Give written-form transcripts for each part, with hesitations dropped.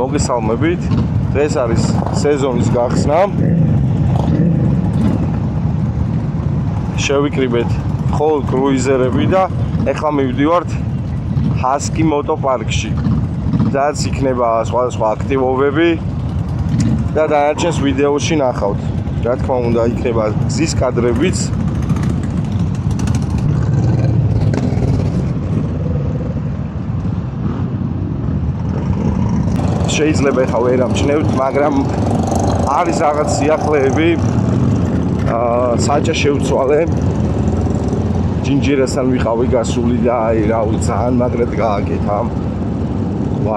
მოგესალმებით. დღეს არის სეზონის გახსნა. შევიკრიბეთ ხოლ კრუიზერები და ეხლა მივდივართ ჰასკი მოტოპარკში. სადაც იქნება სხვადასხვა აქტივობები და დანარჩენს ვიდეოში ნახავთ. რა თქმა უნდა, იქნება გზის კადრებიც. შეიძლება ეხლა ვერ ამჩნევთ, მაგრამ არის რაღაც სიახლეები. საჭა შევცვალე. ჯინჯერასთან ვიყავი გასული და აი რა ვიცი, ძალიან მაგრად გააკეთა.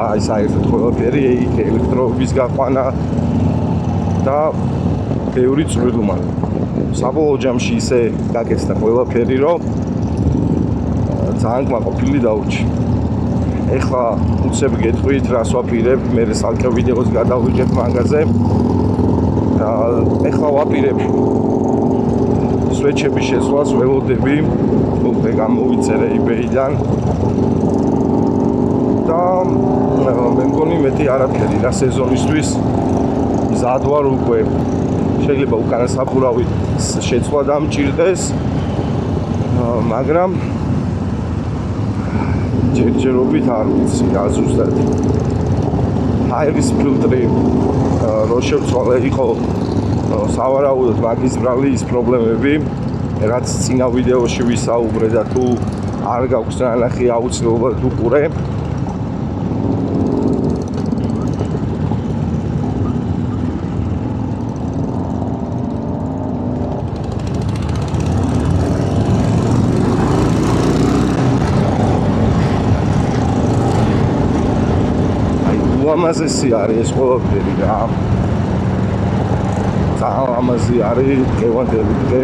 აი საერთოდ ყველაფერი იქ ელექტროობის გაყვანა და ბევრი წვრილმანი. საბოლოო ჯამში ისე გაკეთდა ყველაფერი, რომ ძალიან კმაყოფილი დაურჩი. ეხლა უცებ გეტყვით, რას ვაპირებ, მე სალკე ვიდეოს გადავიღებ მაგაზე. ეხლა ვაპირებ სვეჩების შესვლას, ველოდები, უკვე გამოვიწერე eBay-დან. და მე მგონი მეტი არაფერი რა სეზონისთვის მზად ვარ უკვე. შეიძლება უკანა საფურავი შეცვლა დამჭირდეს, მაგრამ ჯერჯერობით არ ვიცი რა ზუსტად. აირის ფილტრი რო შევცვალე იყო სავარაუდოდ მაგის ბრალის პრობლემები, რაც წინა ვიდეოში ვისაუბრე და თუ არ გაქვს ნანახი აუცილებლად უყურე. ლამაზესი არის ეს ყველაფერი რა. ძალიან ლამაზი არის დღევანდელი დღე.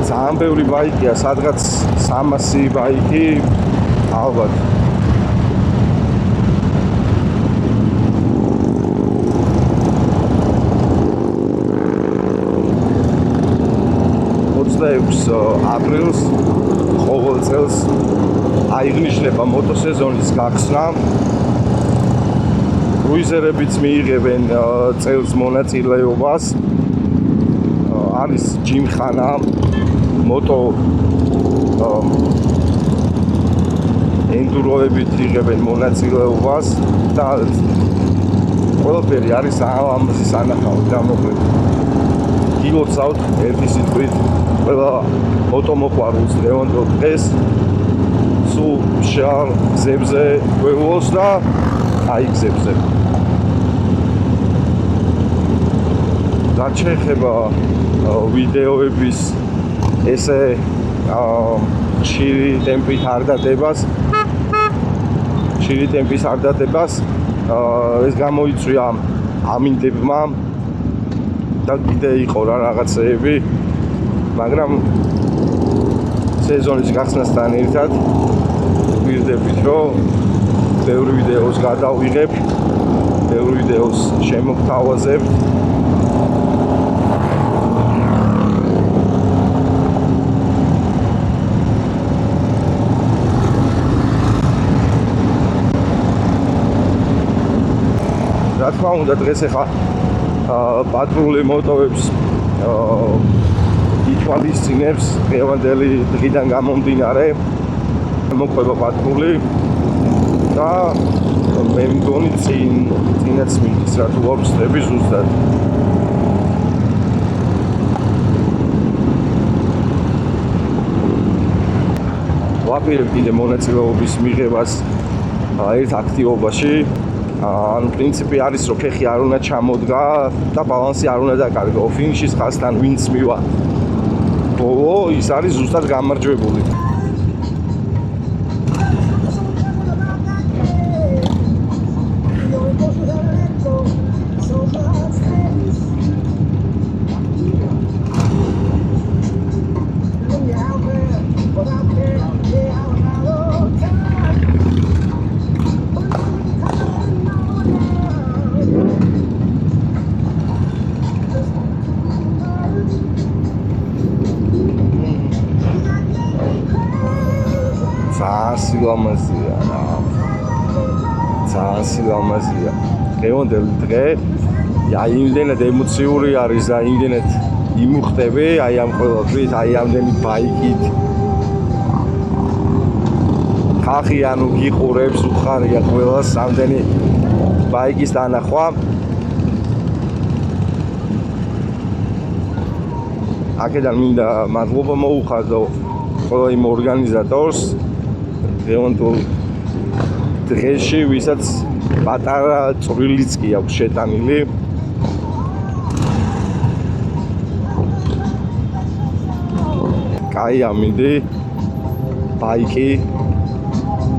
ძალიან ბევრი ბაიკია, სადღაც 300 ბაიკი ალბათ. აპრილს ყოველ წელს აიღნიშნება მოტოსეზონის გახსნა. კრუიზერებიც მიიღებენ წელს მონაწილეობას. არის ჯიმხანა, მოტო ენდუროებით იღებენ მონაწილეობას და ყველაფერი არის ლამაზი სანახავად გამოყენებული. გილოცავთ ერთი სიტყვით ყველა მოტომოყვარულს დღევანდელ დღეს სულ მშრალ გზებზე ველოს და აი გზებზე. რაც შეეხება ვიდეოების ესე ხშირი ტემპით არ დადებას, ეს გამოიწვია ამინდებმა და კიდე იყო რა რაღაცეები, მაგრამ სეზონის გახსნასთან ერთად გვირდებით, რომ ბევრი ვიდეოს გადავიღებ, ბევრი ვიდეოს შემოგთავაზებთ. რა თქმა უნდა, დღეს ახლა პატრული მოტოებს ითვალისწინებს დღევანდელი დღიდან გამომდინარე მოყვება პატრული და მე მგონი წინაც მიდის რა თუ აქვს წები ზუსტად. ვაპირებ კიდე მონაწილეობის მიღებას ერთ აქტივობაში. ანუ პრინციპი არის, რომ ფეხი არ უნდა ჩამოდგა და ბალანსი არ უნდა დაკარგო. ფინიშის ხაზთან ვინც მივა ბოლო, ის არის ზუსტად გამარჯვებული. სილამაზია რა. ძალიან სილამაზეა. დღევანდელი დღე აი იმდენად ემოციური არის და იმდენად იმუხტები აი ამ ყველაფრით, აი ამდენი ბაიკით. ხალხი ანუ გიყურებს, უხარია ყველას ამდენი ბაიკის დანახვა. აქედან მინდა მადლობა მოუხადო ყველა იმ ორგანიზატორს დღევანდელ დღეში, ვისაც პატარა წვრილიც კი აქვს შეტანილი. კაი ამინდი ბაიკი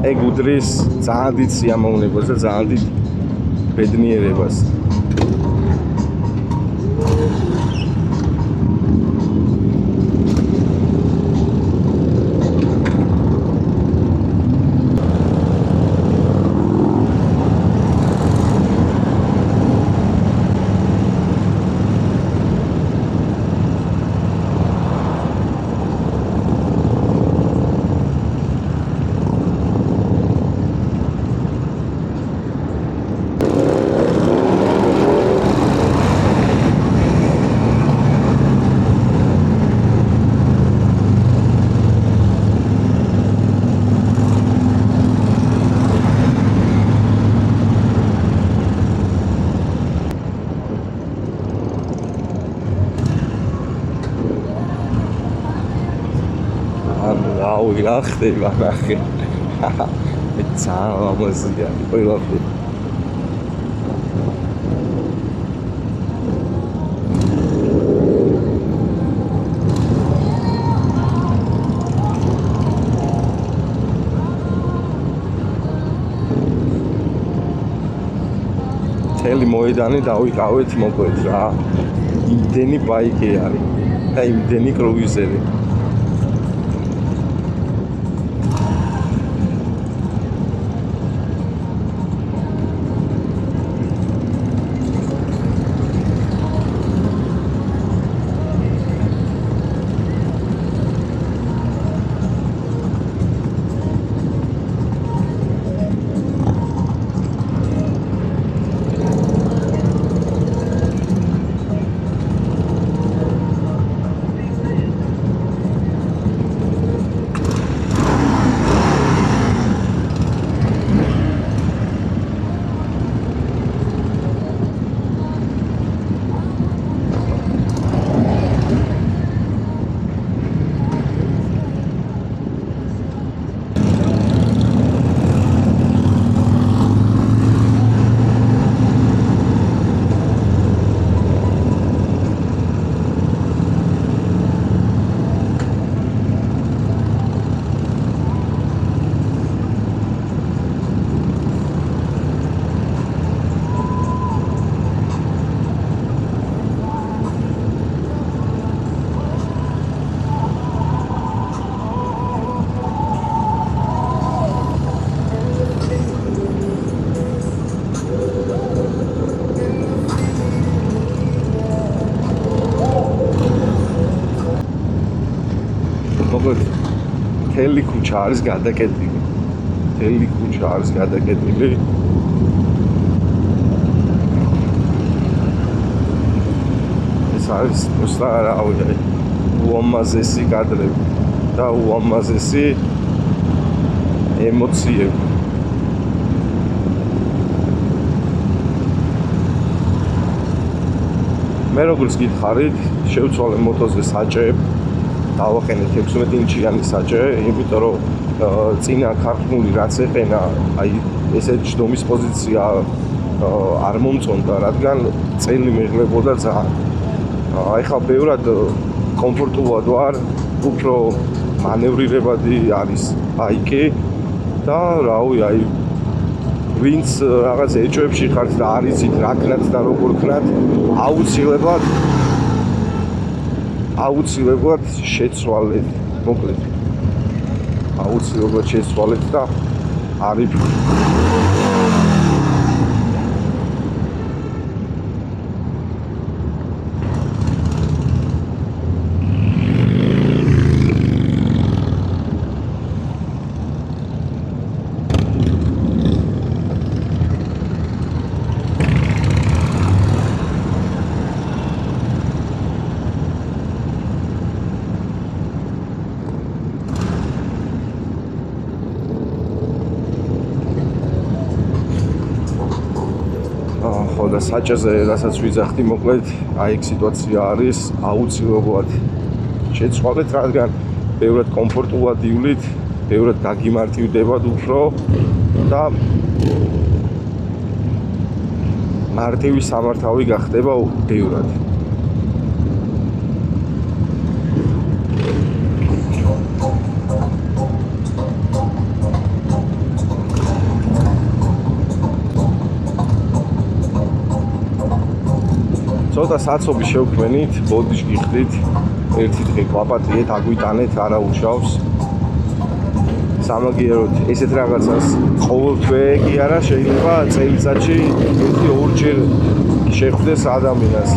ეგ უდრის ძალიან დიდ სიამოვნებას და ძალიან დიდ ბედნიერებას. აუ რა ხდება ნახე. მე ძალიან ლამაზია ყველაფერი. მთელი მოედანი დავიკავეთ მოკლედ რა. იმდენი ბაიკი არის და იმდენი კრუიზერი. მთელი ქუჩა არის გადაკეტილი. მთელი ქუჩა არის გადაკეტილი. ეს არის უბრალოდ უამაზესი კადრები და უამაზესი ემოციები. მე როგორც გითხარით, შევცვალე მოტოზე საჭე. დავაყენეთ 16 ინჩიანი საჭე, იმიტომ რომ წინა ქარხნული რაც ეყენა, აი ესეთ ჯდომის პოზიცია არ მომწონდა, რადგან წელი მეღლებოდა ძალიან. აი ხა ბევრად კომფორტულად ვარ, უფრო მანევრირებადი არის ბაიკი და რავი, აი ვინც რაღაც ეჭვებში ხართ და არ იცით რა ქნათ და როგორ ქნათ, აუცილებლად შეცვალეთ, მოკლედ. აუცილებლად შეცვალეთ და არის ხო და საჭაზე რასაც ვიძახდი მოკლედ აი ეგ სიტუაცია არის აუცილებლად შეცვალეთ რადგან ბევრად კომფორტულად ივლით ბევრად გაგიმარტივდებათ უფრო და მარტივი სამართავი გახდება ბევრად ცოტა საცობი შევქმენით, ბოდიშ გიხდით, ერთი დღე გვაპატიეთ, აგვიტანეთ, არა უშავს. სამაგიეროდ ესეთ რაღაცას ყოველთვე კი არა შეიძლება წელიწადში 1-2-ჯერ შეხვდეს ადამიანს.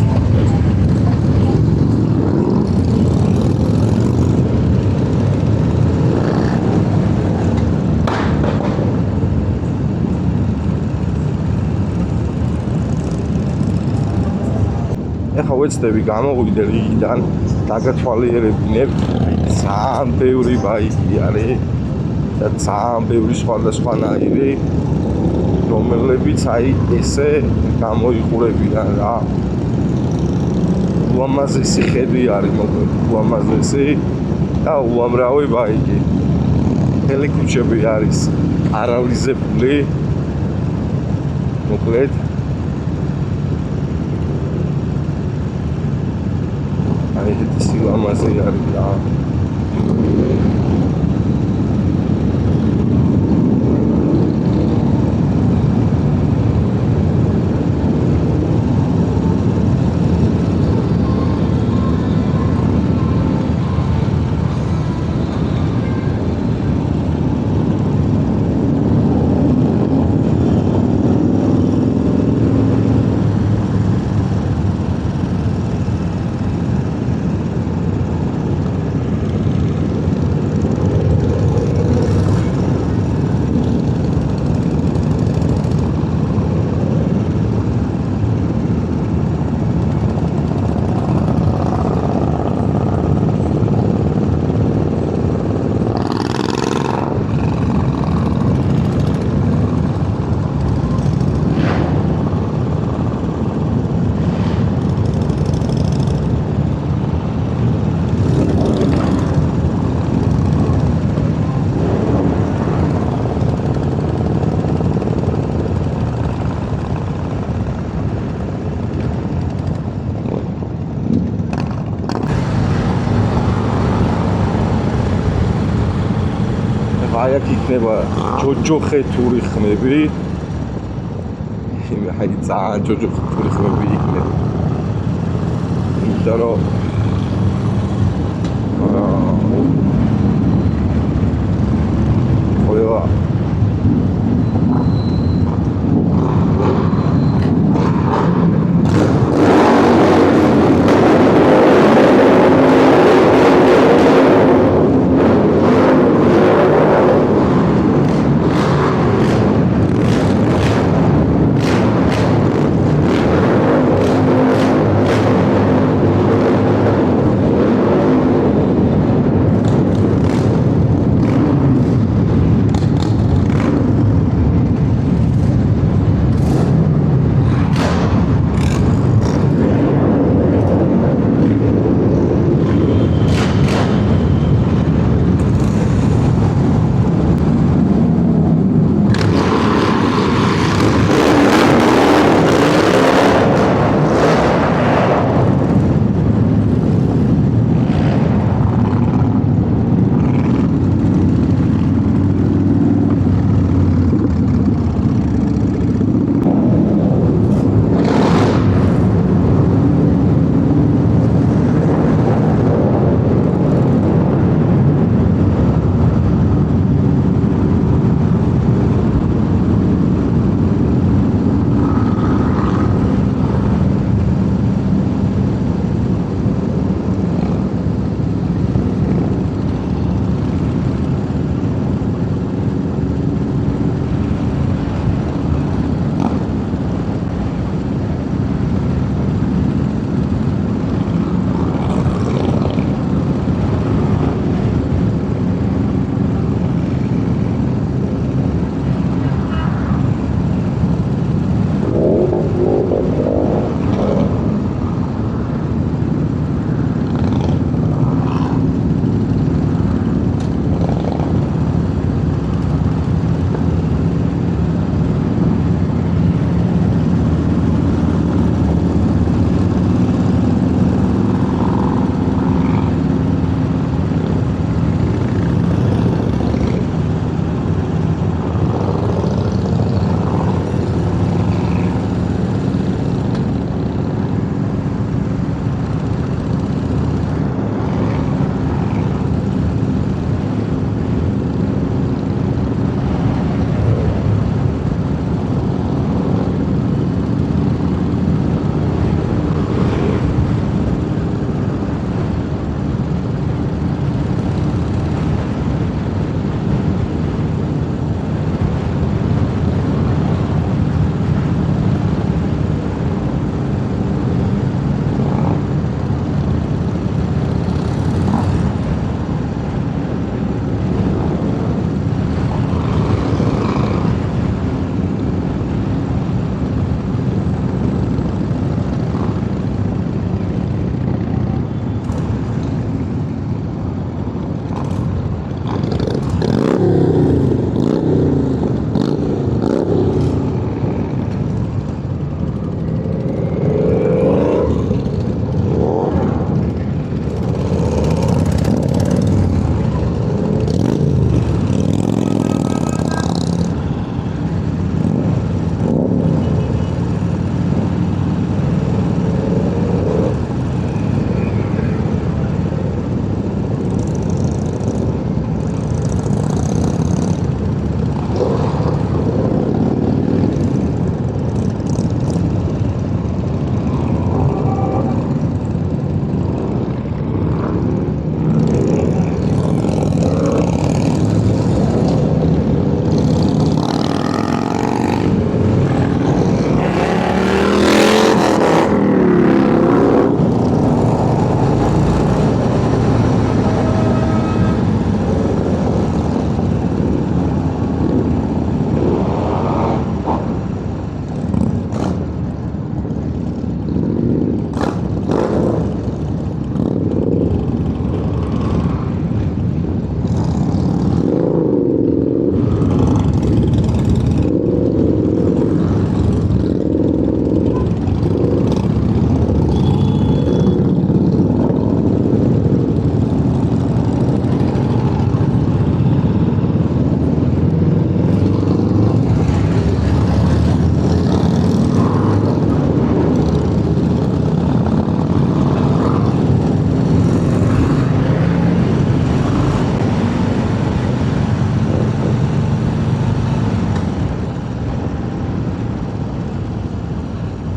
ეხლა ვეცდები გამოვიდე რიგიდან დაგათვალიერებინებ ძალიან ბევრი ბაიკი არის და ძალიან ბევრი სხვადასხვანაირი რომელებიც აი ესე გამოიყურებიან რა უამაზესი ხედი არის მოკლედ უამაზესი და უამრავი ბაიკი ელექტროჩები არის არალიზებული მოკლედ ეს სილამაზე არის რა აი აქ იქნება ჯოჯოხეთური ხმები. აი ძალიან ჯოჯოხეთური ხმები იქნება. იმიტომ რომ ყველა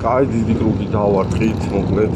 კაი დიდი კრუგი დავარტყით, მოკლედ.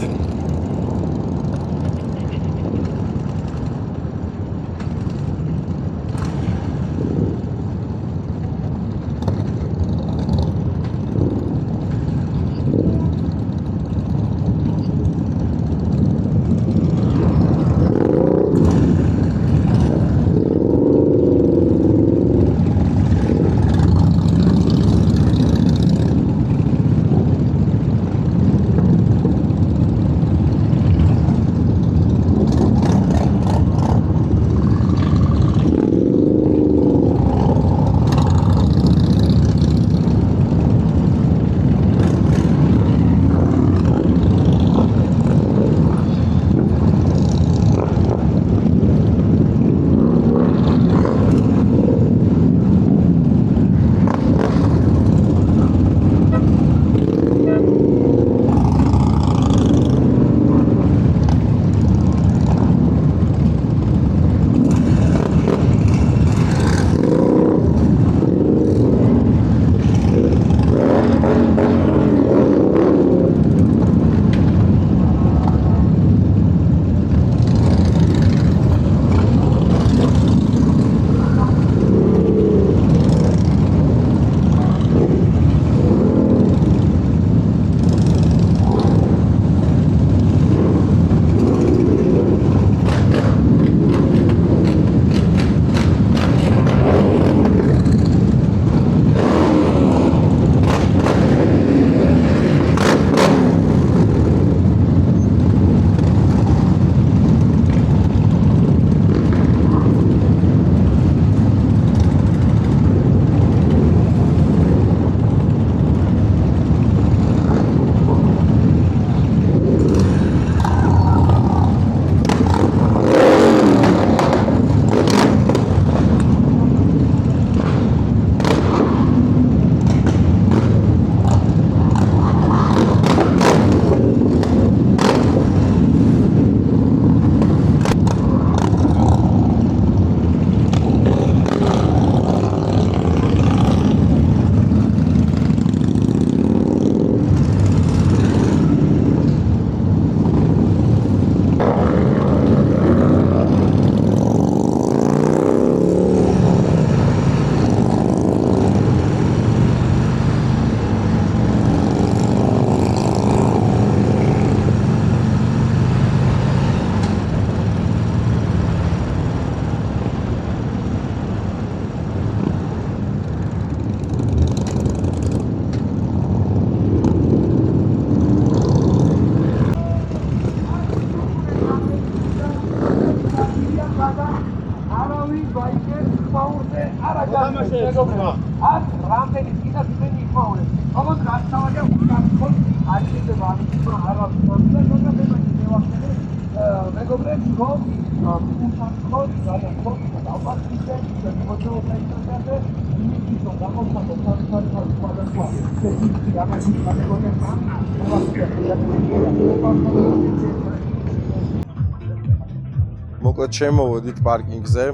მოკლედ შემოვედით პარკინგზე.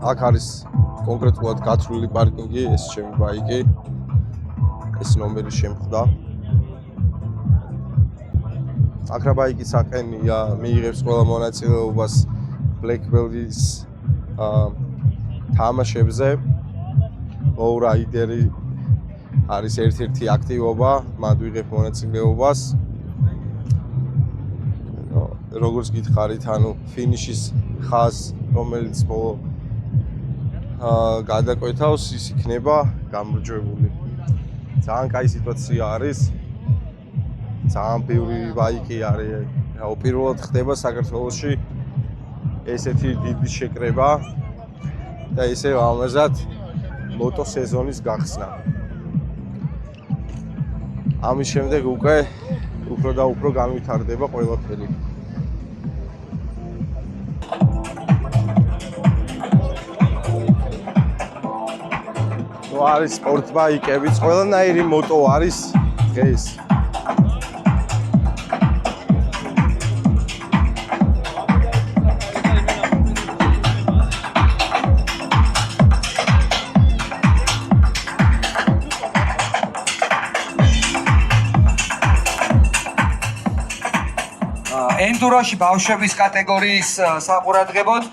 აქ არის კონკრეტულად გათვლილი პარკინგი, ეს ჩემი ბაიკი. ეს ნომერი შემხვდა. აქ რა ბაიკის აყენია, მიიღებს ყველა მონაწილეობას Black Belt-ის თამაშებზე. Lowrideri არის ერთ-ერთი აქტივობა, მან ვიღებ მონაწილეობას. როგორც გითხარით, ანუ ფინიშის ხაზს, რომელიც ბოლო გადაკვეთავს, ის იქნება გამარჯვებული. ძალიან კაი სიტუაცია არის. ძალიან ბევრი ბაიკი არის. პირველად ხდება საქართველოში ესეთი დიდი შეკრება და ესე ამაზად მოტო სეზონის გახსნა. ამის შემდეგ უკვე უფრო და უფრო განვითარდება ყველაფერი. არის სპორტ ბაიკებიც, ყველანაირი მოტო არის დღეს. ენდუროში ბავშვების კატეგორიის საყურადღებოდ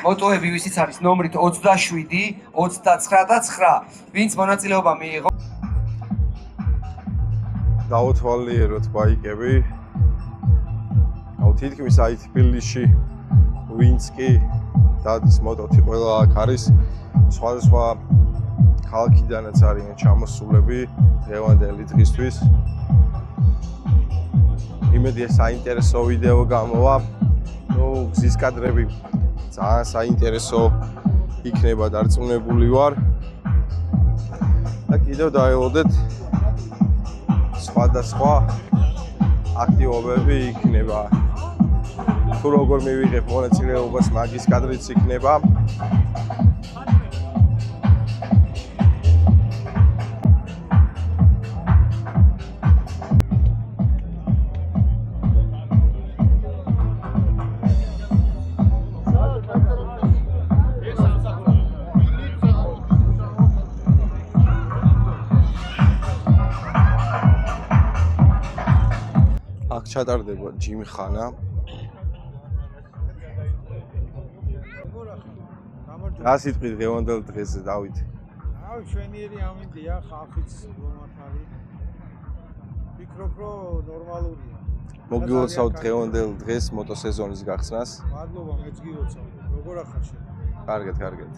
მოტოები ვისიც არის ნომრით 27, 29 და 9, ვინც მონაწილეობა მიიღო. დაუთვალიეროთ ბაიკები. თითქმის აი თბილისში ვინც კი დადის მოტოთი ყველა აქ არის. სხვადასხვა ქალაქიდანაც არიან ჩამოსულები დღევანდელი დღისთვის. იმედია საინტერესო ვიდეო გამოვა. გზის კადრები ძალიან საინტერესო იქნება, დარწმუნებული ვარ. და კიდევ დაელოდეთ სხვადასხვა აქტივობები იქნება. თუ როგორ მივიღებ მონაწილეობას, მაგის კადრიც იქნება. აქ ჩატარდება ჯიმხანა. რა სიტყვით დღევანდელ დღეზე დავით? ჩვენიერი ამინდია, ხალხიც მომართალი. ვფიქრობ, რომ ნორმალურია. მოგილოცავთ დღევანდელ დღეს მოტოსეზონის გახსნას. მადლობა, მეც გილოცავ. როგორ ახარ შენ? კარგად, კარგად.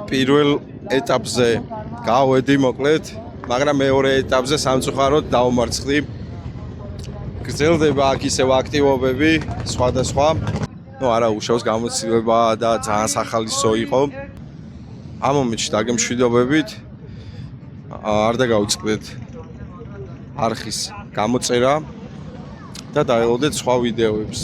პირველ ეტაპზე გავედი მოკლედ, მაგრამ მეორე ეტაპზე სამწუხაროდ დავმარცხდი. გრძელდება აქ ისევ აქტივობები, სხვადასხვა. არა უშავს გამოცდილება და ძალიან სახალისო იყო. ამ მომენტში დაგემშვიდობებით. არ დაგავიწყდეთ არხის გამოწერა და დაელოდეთ სხვა ვიდეოებს.